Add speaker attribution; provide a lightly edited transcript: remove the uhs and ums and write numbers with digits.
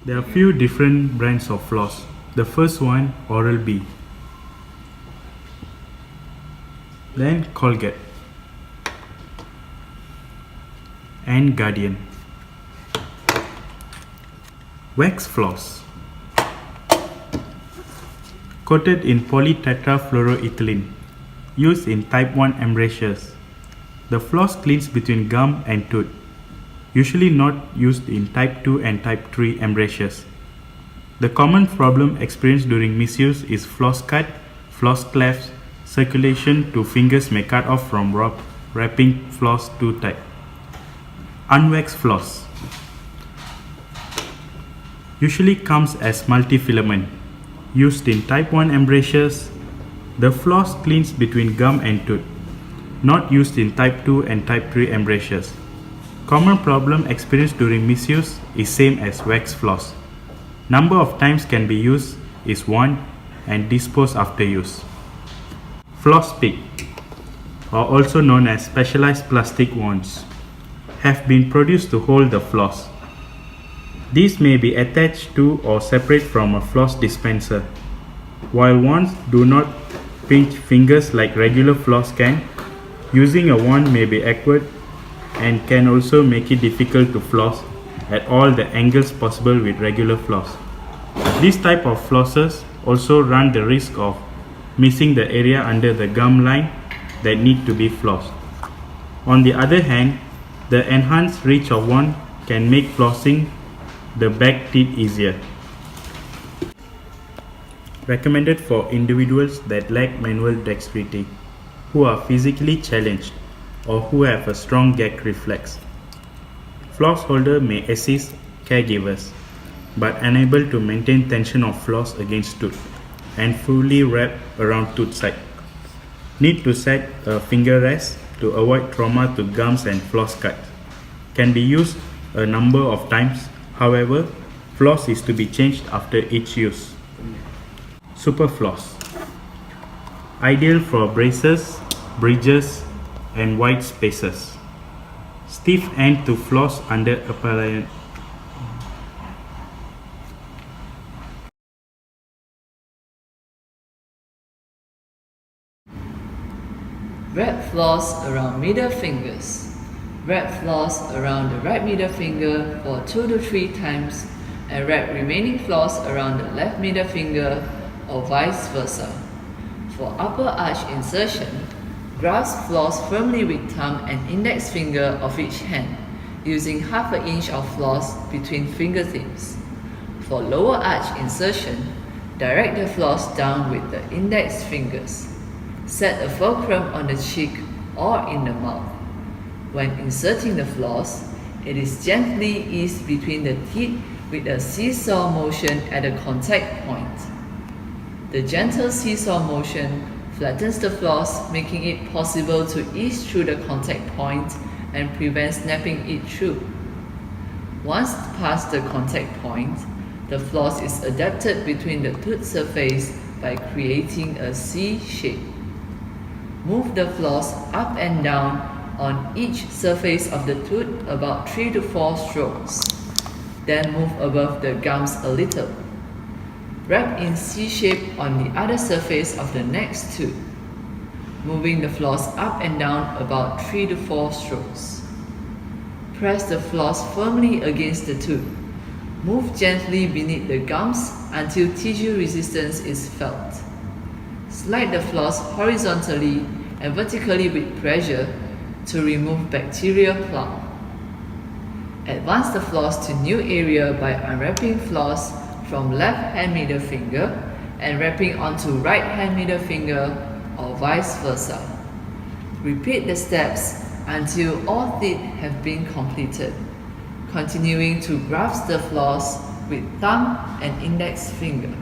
Speaker 1: There are few different brands of floss. The first one, Oral-B. Then Colgate and Guardian. Wax floss, coated in polytetrafluoroethylene, used in type 1 embrasures. The floss cleans between gum and tooth, usually not used in type 2 and type 3 embrasures. The common problem experienced during misuse is floss cut, floss clefts, circulation to fingers may cut off from wrapping floss too tight. Unwaxed floss usually comes as multi-filament. Used in type 1 embrasures, the floss cleans between gum and tooth, not used in type 2 and type 3 embrasures. Common problem experienced during misuse is same as wax floss. Number of times can be used is 1 and dispose after use. Floss pick, or also known as specialized plastic wands, have been produced to hold the floss. These may be attached to or separate from a floss dispenser. While wands do not pinch fingers like regular floss can, using a wand may be awkward and can also make it difficult to floss at all the angles possible with regular floss. This type of flossers also run the risk of missing the area under the gum line that need to be flossed. On the other hand, the enhanced reach of wand can make flossing the back teeth easier. Recommended for individuals that lack manual dexterity, who are physically challenged, or who have a strong gag reflex. Floss holder may assist caregivers, but unable to maintain tension of floss against tooth and fully wrap around tooth side. Need to set a finger rest to avoid trauma to gums and floss cuts. Can be used a number of times. However, floss is to be changed after each use. Super floss, ideal for braces, bridges, and wide spaces. Stiff end to floss under appliance.
Speaker 2: Wrap floss around middle fingers. Wrap floss around the right middle finger for 2 to 3 times and wrap remaining floss around the left middle finger or vice versa. For upper arch insertion, grasp floss firmly with thumb and index finger of each hand, using half an inch of floss between fingertips. For lower arch insertion, direct the floss down with the index fingers. Set a fulcrum on the cheek or in the mouth. When inserting the floss, it is gently eased between the teeth with a seesaw motion at the contact point. The gentle seesaw motion flattens the floss, making it possible to ease through the contact point and prevent snapping it through. Once past the contact point, the floss is adapted between the tooth surface by creating a C shape. Move the floss up and down on each surface of the tooth about 3 to 4 strokes. Then move above the gums a little. Wrap in C shape on the other surface of the next tooth, moving the floss up and down about 3 to 4 strokes. Press the floss firmly against the tooth. Move gently beneath the gums until tissue resistance is felt. Slide the floss horizontally and vertically with pressure to remove bacterial plaque. Advance the floss to new area by unwrapping floss from left hand middle finger and wrapping onto right hand middle finger or vice versa. Repeat the steps until all teeth have been completed, continuing to grasp the floss with thumb and index finger.